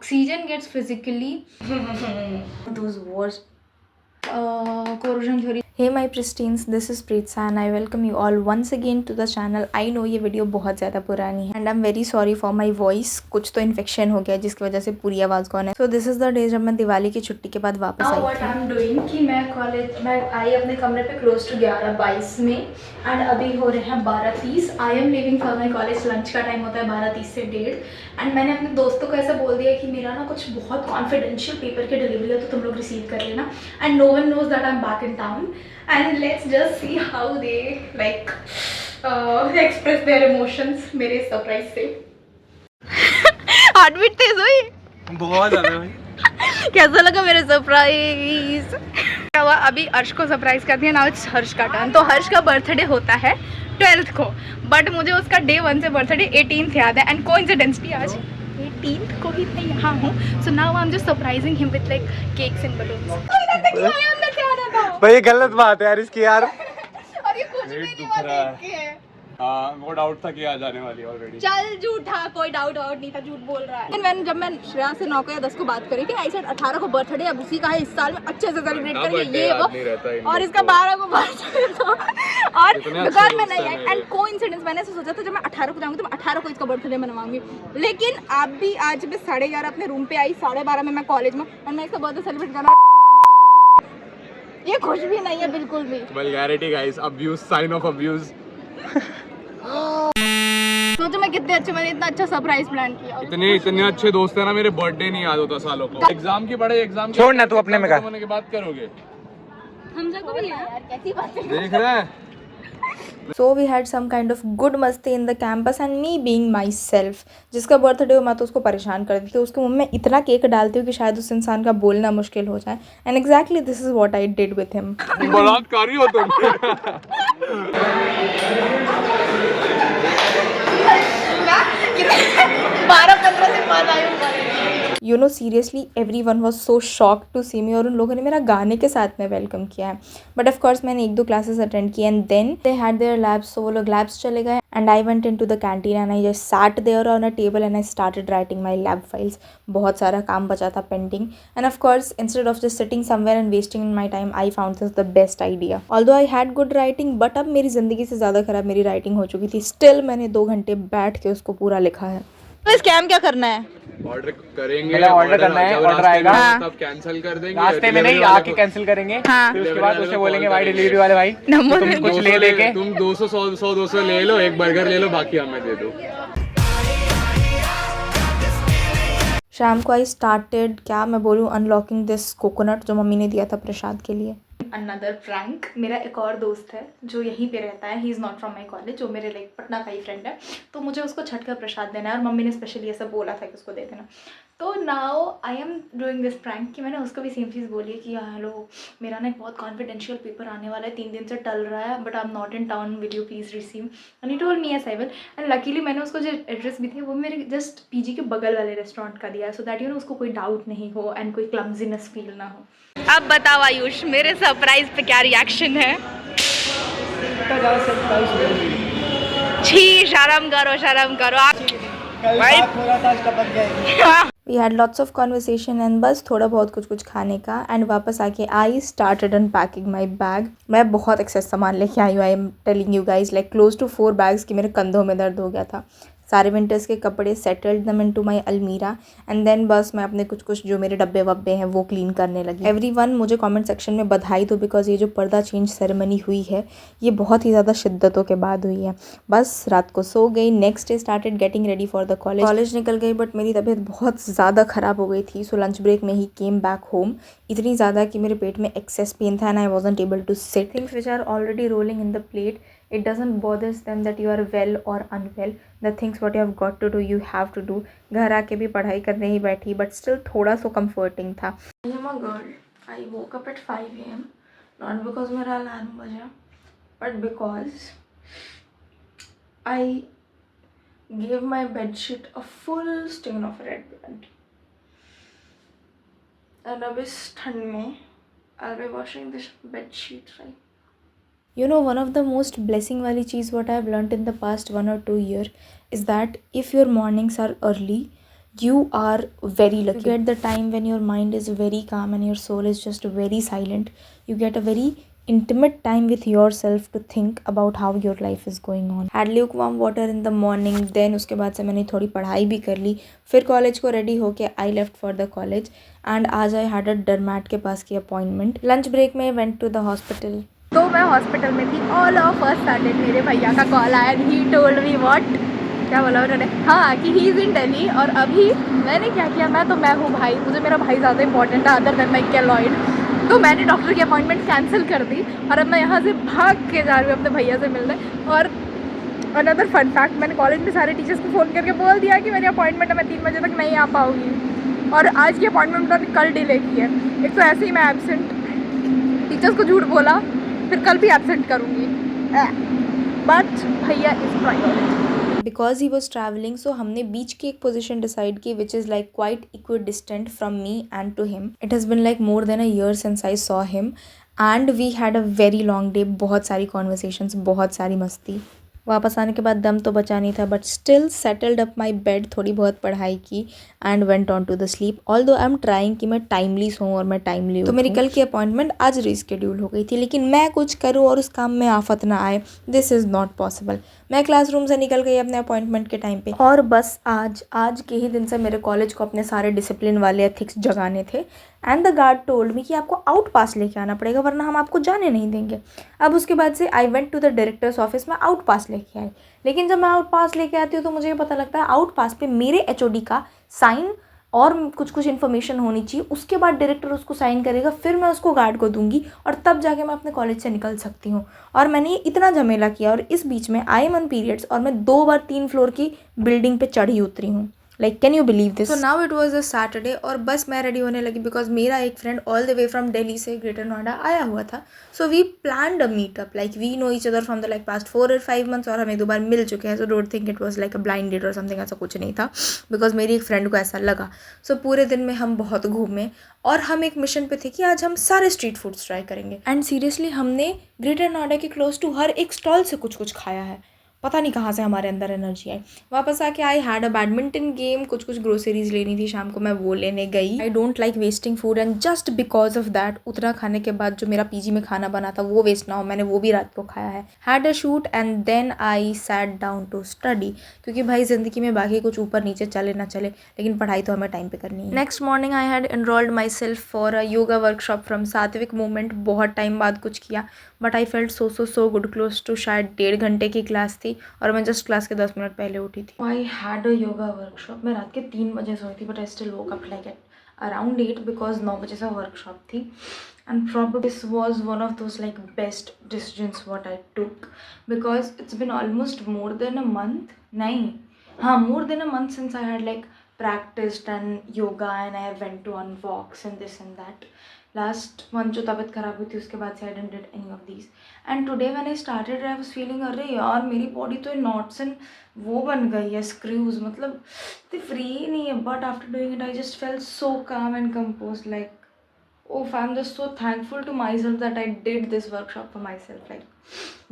oxygen gets physically those words corrosion theory. Hey my pristines, this is Preetsa and I welcome you all once again to the channel. I know ये video बहुत ज़्यादा पुरानी है and I'm very sorry for my voice. कुछ तो infection हो गया जिसकी वजह से पूरी आवाज़ गॉन है. So this is the day जब मैं दिवाली की छुट्टी के बाद वापस आई थी. What I'm doing कि मैं आई अपने कमरे पे क्लोज टू 11:22 में एंड अभी हो रहे हैं 12:30. I am living for my college. Lunch का टाइम होता है 12:30 से 1:30 एंड मैंने अपने दोस्तों को ऐसा बोल दिया कि मेरा ना कुछ बहुत कॉन्फिडेंशियल पेपर की डिलीवरी है तो तुम लोग रिसीव कर लेना and no one knows that I am back in town. And let's just see how they like express their emotions मेरे सरप्राइज से. हार्ट बीट तेज हुई बहुत ज़्यादा भाई. कैसा लगा मेरे सरप्राइज? क्या हुआ? अभी हर्ष को सरप्राइज कर दिया. नाउ इट्स हर्ष का टर्न. तो हर्ष का बर्थडे होता है 12th को, बट मुझे उसका डे 1 से बर्थडे 18th याद है. एंड कोइंसिडेंटली आज 18th को ही मैं यहाँ हूँ. So now I am just surprising him with like cakes and balloons. भाई ये गलत बात है यार इसकी यार. और ये कुछ भी नहीं बात है. हाँ वो डाउट था कि आ जाने वाली ऑलरेडी. चल झूठा, कोई डाउट नहीं था, झूठ बोल रहा है. जब मैं श्रेया से 9 या 10 को बात करी थी, आई सेड 18 को बर्थडे अब उसी का है, इस साल में अच्छे से सेलिब्रेट करेंगे ये वो, और इसका 12 को बर्थडे. और बिकॉज मैं नहीं है एंड कोइंसिडेंस मैंने ऐसे सोचा था जब मैं 18 को जाऊंगी तो मैं 18 को इसका बर्थडे मनवाऊंगी. लेकिन आप भी आज मैं 11:30 अपने रूम पे आई, 12:30 में मैं कॉलेज में, और मैं इसका बर्थडे सेलिब्रेट करना. ये खुश भी नहीं है बिल्कुल भी. Vulgarity guys, abuse, sign of abuse. सोचो मैं कितने अच्छे, मैंने इतना अच्छा सरप्राइज प्लान किया. इतने अच्छे दोस्त है ना, मेरे बर्थडे नहीं याद होता सालों को. एग्जाम की पढ़ाई, एग्जाम छोड़ ना तू अपने में कर. होने के बाद करोगे. हम सब भी यार कैसी बातें देख रहा है. So we had some kind of good मस्ती in the campus and me being myself. जिसका बर्थडे हो मैं तो उसको परेशान कर देती हूँ. उसके मुंह में इतना केक डालती हूँ कि शायद उस इंसान का बोलना मुश्किल हो जाए. And exactly this is what I did with him. बलात्कारी हो तुम. 12-15 से बाद आई हूँ. You know seriously everyone was so shocked to see me. और उन लोगों ने मेरा गाने के साथ में वेलकम किया है. बट ऑफ कोर्स मैंने 1-2 क्लासेस अटेंड किए and then they had their labs. So वो लोग लैब्स चले गए and I went into the canteen and I just sat there on a table and I started writing my lab files. बहुत सारा काम बचा था pending and of course instead of just sitting somewhere and wasting in my time I found this the best idea. Although I had good writing but अब मेरी ज़िंदगी से ज़्यादा खराब मेरी राइटिंग हो चुकी थी. स्टिल मैंने 2 घंटे बैठ के उसको पूरा लिखा है. तो स्कैम क्या करना है? ऑर्डर करेंगे, पहले ऑर्डर करना है, ऑर्डर आएगा तब कैंसिल कर देंगे. रास्ते में नहीं आके कैंसिल करेंगे. फिर उसके बाद उसे बोलेंगे भाई डिलीवरी वाले भाई तुम कुछ ले लेके तुम 200 ले लो, एक बर्गर ले लो, बाकी हमें दे दो. शाम को आई स्टार्टेड क्या मैं बोलूँ अनलॉकिंग दिस कोकोनट जो मम्मी ने दिया था प्रसाद के लिए. Another prank. मेरा एक और दोस्त है जो यहीं पे रहता है. He is not from my college, जो मेरे लाइक पटना का ही फ्रेंड है. तो मुझे उसको छठ का प्रसाद देना है और मम्मी ने स्पेशली ऐसा बोला था कि उसको दे देना. तो now I am doing this prank कि मैंने उसको भी सेम चीज़ बोली है कि हेलो मेरा ना एक बहुत कॉन्फिडेंशियल पेपर आने वाला है, 3 दिन से टल रहा है, but I am not in town, will you please receive. And he told me yes I will. And luckily मैंने उसको जो एड्रेस भी थी वो मेरे जस्ट पीजी के बगल वाले रेस्टोरेंट का दिया है, सो दैट यू नो उसको कोई डाउट नहीं हो एंड कोई क्लमजीनेस फील ना हो. अब बताओ आयुष मेरे सरप्राइज पे क्या रिएक्शन है? छी शर्म करो आप. We had lots of conversation and बस थोड़ा बहुत कुछ खाने का एंड वापस आके I started unpacking my bag. मैं बहुत एक्सेस सामान लेके आई हूँ. I am telling you guys like close to 4 bags कि मेरे कंधों में दर्द हो गया था. सारे विंटर्स के कपड़े सेटल्ड दम इनटू माई अलमीरा एंड देन बस मैं अपने कुछ जो मेरे डब्बे वब्बे हैं वो क्लीन करने लगी. एवरीवन मुझे कमेंट सेक्शन में बधाई दो बिकॉज ये जो पर्दा चेंज सेरेमनी हुई है ये बहुत ही ज़्यादा शिद्दतों के बाद हुई है. बस रात को सो गई. Next day started getting ready for the college निकल गई बट मेरी तबीयत बहुत ज़्यादा ख़राब हो गई थी. सो लंच ब्रेक में ही केम बैक होम. इतनी ज़्यादा कि मेरे पेट में एक्सेस पेन था and I wasn't able to sit. Things which are already rolling in the plate. It doesn't bothers them that you are well or unwell. The things what you have got to do, you have to do. घर आके भी पढ़ाई करने ही बैठी but still थोड़ा सा comforting था. I am a girl. I woke up at 5 AM. Not because मेरा अलार्म बजा, but because I gave my bedsheet a full stain of red blood. And अब इस ठंड में I'll be washing this bedsheet right. You know, one of the most blessing वाली चीज़ what I have learnt in the past 1 or 2 year is that if your mornings are early, you are very lucky. You get the time when your mind is very calm and your soul is just very silent. You get a very intimate time with yourself to think about how your life is going on. Had lukewarm water in the morning, then उसके बाद से मैंने थोड़ी पढ़ाई भी कर ली, फिर college को रेडी होके I left for the college and आज I had a dermat के पास की अपॉइंटमेंट. लंच ब्रेक में went to the hospital. तो मैं हॉस्पिटल में थी. ऑल ऑफ अ सडन मेरे भैया का कॉल आया and he told me what, क्या बोला उन्होंने, हाँ कि ही इज़ इन दिल्ली. और अभी मैंने क्या किया, मैं हूँ भाई, मुझे मेरा भाई ज़्यादा इंपॉर्टेंट है अदर देन माई केलॉइड. तो मैंने डॉक्टर की अपॉइंटमेंट कैंसिल कर दी और अब मैं यहाँ से भाग के जा रही हूँ अपने भैया से मिलने. और अनदर फन फैक्ट, मैंने कॉलेज में सारे टीचर्स को फ़ोन करके बोल दिया कि मेरी अपॉइंटमेंट है, मैं 3 बजे तक नहीं आ पाऊँगी. और आज की अपॉइंटमेंट उन्होंने कल डिले की है. एक तो ऐसे ही मैं एब्सेंट, टीचर्स को झूठ बोला, फिर कल भी एब्सेंट करूँगी. बट भैया is priority. Because he was travelling, so हमने बीच की एक पोजीशन डिसाइड की which is like quite equal distant from me and to him. It has been like more than a year since I saw him and we had a very long day. बहुत सारी conversations, बहुत सारी मस्ती. वापस आने के बाद दम तो बचा नहीं था, but still settled up my bed, थोड़ी बहुत पढ़ाई की and went on to the sleep. Although I am trying कि मैं टाइमली सोऊं और मैं टाइमली. तो मेरी कल की अपॉइंटमेंट आज रीस्केड्यूल हो गई थी, लेकिन मैं कुछ करूं और उस काम में आफत ना आए, दिस इज़ नॉट पॉसिबल. मैं क्लासरूम से निकल गई अपने अपॉइंटमेंट के टाइम पे. और बस आज के ही दिन से मेरे कॉलेज को अपने सारे डिसिप्लिन वाले एथिक्स जगाने थे. And the guard told me कि आपको आउट पास लेके आना पड़ेगा वरना हम आपको जाने नहीं देंगे. अब उसके बाद से I went to the director's office में आउट पास लेके आई. लेकिन जब मैं आउट पास लेके आती हूँ तो मुझे ये पता लगता है आउट पास पे मेरे HOD का साइन और कुछ इन्फॉर्मेशन होनी चाहिए. उसके बाद डायरेक्टर उसको साइन करेगा, फिर मैं उसको गार्ड को दूंगी और तब जाके मैं अपने कॉलेज से निकल सकती हूँ. और मैंने ये इतना झमेला किया और इस बीच में आई एम ऑन पीरियड्स और मैं 2 बार 3 फ्लोर की बिल्डिंग पे चढ़ी उतरी हूँ. Like can you believe this. So now it was a Saturday और बस मैं रेडी होने लगी बिकॉज मेरा एक friend all the way from Delhi से ग्रेटर नोएडा आया हुआ था. So we planned a meetup, like we know each other from the like past 4 or 5 months और हमें 2 बार मिल चुके हैं. So don't think it was like a blind date और समथिंग, ऐसा कुछ नहीं था बिकॉज मेरी एक फ्रेंड को ऐसा लगा. सो पूरे दिन में हम बहुत घूमे और हम एक मिशन पे थे कि आज हम सारे स्ट्रीट फूड्स ट्राई करेंगे. एंड सीरियसली हमने ग्रेटर नोएडा के क्लोज टू हर एक स्टॉल से कुछ खाया है. पता नहीं कहाँ से हमारे अंदर एनर्जी आई. वापस आके I had a badminton game, कुछ ग्रोसरीज लेनी थी शाम को, मैं वो लेने गई. I don't like wasting food and just because of that उतना खाने के बाद जो मेरा पीजी में खाना बना था वो वेस्ट ना हो, मैंने वो भी रात को खाया है. Had a shoot and then I sat down to study, क्योंकि भाई ज़िंदगी में बाकी कुछ ऊपर नीचे चले ना चले लेकिन पढ़ाई तो हमें टाइम पे करनी है. Next morning I had enrolled myself for a yoga workshop from Satvic movement. बहुत टाइम बाद कुछ किया but I felt so good. Close to शायद 1.5 घंटे की क्लास थी और मैं जस्ट क्लास के 10 मिनट पहले उठी थी. I had a yoga workshop. मैं रात के 3 बजे सोई थी but I still woke up like at around 8 because 9 बजे से वर्कशॉप थी. And problem this was one of those like best decisions what I took because it's been almost more than a month, नहीं हाँ मोर than a month since I had like practiced and yoga and I went to on walks and this and that. Last month जो तबीयत ख़राब हुई थी उसके बाद से I didn't did any of these. And today when I started I was feeling अरे यार मेरी बॉडी तो नॉट्स एंड वो बन गई है, स्क्रूज, मतलब तो फ्री ही नहीं है. But after doing it I just felt so calm and compose like oh I'm just so thankful to myself that I did this workshop for myself. Like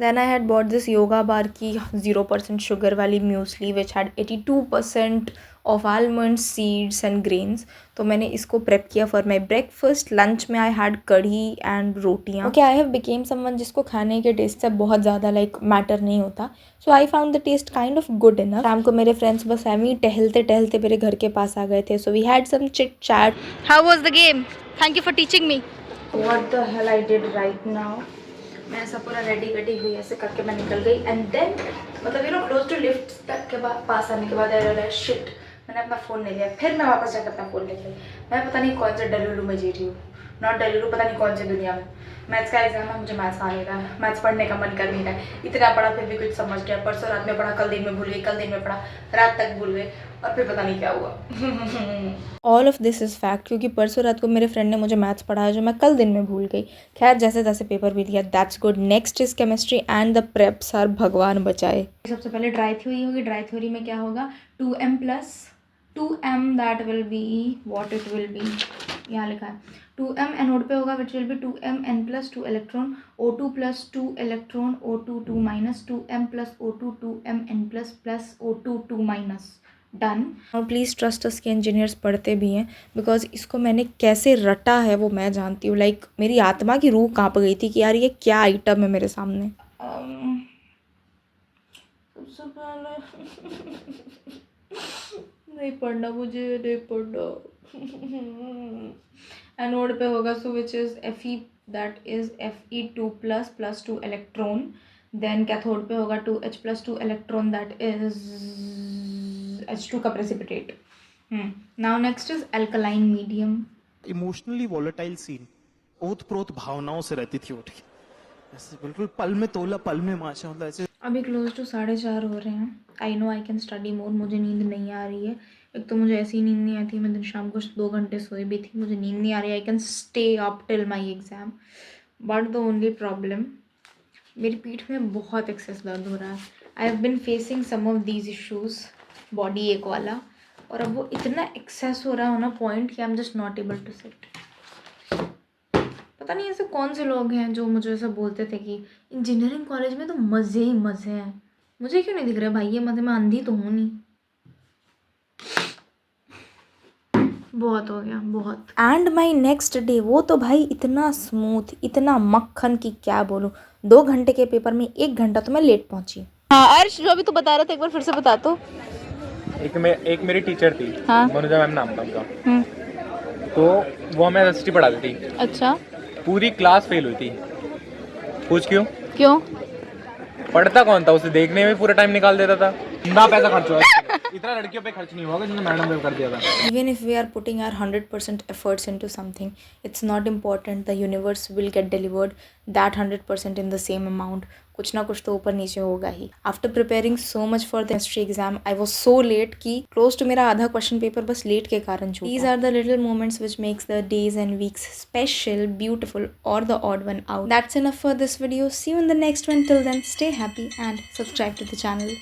then I had bought this yoga bar ki 0% sugar wali muesli which had 82% of almonds, seeds and grains. तो मैंने इसको prep किया for my breakfast. Lunch में I had kadhi and रोटियाँ. Okay I have became someone जिसको खाने के test से बहुत ज़्यादा लाइक मैटर नहीं होता. So I found the test kind of good enough. शाम को मेरे फ्रेंड्स बस एम ही टहलते टहलते मेरे घर के पास आ गए थे. So we had some chit chat. How was the game? Thank you for teaching me. What the hell I did right now. मैं ऐसा पूरा रेडी हुई ऐसे करके मैं निकल गई एंड देन मतलब you know close to lift तक के बाद पास आने के बाद आई रियलाइज शिट मैंने अपना फ़ोन ले लिया. फिर मैं वापस जाकर अपना फ़ोन ले लिया. मैं पता नहीं कौन से डेलुलू में जी रही हूँ, नॉट डेलुलू, पता नहीं कौन से दुनिया में. मैथ्स का एग्जाम है, मुझे मैथ्स आने का, मैथ्स पढ़ने का मन कर नहीं रहा है. इतना पढ़ा फिर भी कुछ समझ गया. परसों रात में पढ़ा, कल दिन में भूल गई, कल दिन में पढ़ा, रात तक भूल गए और फिर पता नहीं क्या हुआ. All of this is fact क्योंकि परसों रात को मेरे फ्रेंड ने मुझे मैथ्स पढ़ाया जो मैं कल दिन में भूल गई. खैर जैसे तैसे पेपर भी दिया, that's good. Next is chemistry and the preps are भगवान बचाए. सबसे पहले ड्राई थ्योरी होगी. ड्राई थ्योरी में क्या होगा, 2m plus 2m that will be what it will be, यहाँ लिखा है 2m एनोड पे होगा which will be 2m n plus 2 electron O2 plus 2 electron O2 2 minus 2m plus O2 2m n plus O2 2 minus done. और please trust us के engineers पढ़ते भी हैं, बिकॉज इसको मैंने कैसे रटा है वो मैं जानती हूँ। लाइक मेरी आत्मा की रूह काँप गई थी कि यार ये क्या आइटम है मेरे सामने। सबसे पहले नहीं पढ़ना मुझे, नहीं पढ़ना। एनोड पे होगा so which is Fe, that is Fe2 plus 2 electron. Then cathode पे होगा 2H+2 electron, that is H2 का precipitate. Now next is alkaline medium. Emotionally volatile scene, ओत प्रोत भावनाओं से रहती थी उठ के, ऐसे बिल्कुल पल में तोला पल में माचा, मतलब ऐसे। अभी क्लोज टू 4:30 हो रहे हैं। I know I can study more, मुझे नींद नहीं आ रही है। एक तो मुझे ऐसी नींद नहीं आती, मैं दिन शाम को 2 घंटे सोई भी थी, मुझे नींद नहीं आ रही। I can stay up till my exam, but the only problem, मेरी पीठ में बहुत एक्सेस दर्द हो रहा है। I have been facing some of these issues, body एक वाला, और अब वो इतना एक्सेस हो रहा है ना पॉइंट कि I am just not able to sit. पता नहीं ऐसे कौन से लोग हैं जो मुझे ऐसा बोलते थे कि इंजीनियरिंग कॉलेज में तो मज़े ही मज़े हैं। मुझे क्यों नहीं दिख रहा भाई ये मज़े? मैं अंधी तो हूँ नहीं। बहुत हो गया, बहुत। एंड माई नेक्स्ट डे, वो तो भाई इतना स्मूथ, इतना मक्खन की क्या बोलूँ। 2 घंटे के पेपर में 1 घंटा तो मैं लेट पहुँची। हाँ अर्श, जो अभी तू बता रहा था एक बार फिर से बता तो। एक मेरी टीचर थी, हाँ। मनुजा मैम नाम था उनका। हम्म, तो वो हमें एसएसटी पढ़ाती थी। अच्छा, पूरी क्लास फेल हुई थी। पूछ क्यों? क्यों? पढ़ता कौन था? उसे देखने में पूरा टाइम निकाल देता था। ना पैसा खर्च हुआ इतना लड़कियों पे खर्च नहीं होगा जितना मैडम ने कर दिया था। Even if we are putting our 100% efforts into something, it's not important the universe will get delivered that 100% in the same amount. कुछ ना कुछ तो ऊपर नीचे होगा ही। After preparing so much for the history exam, I was so late कि close to मेरा आधा question paper बस late के कारण छूटा। These are the little moments which makes the days and weeks special, beautiful, or the odd one out. That's enough for this video. See you in the next one. Till then, stay happy and subscribe to the channel.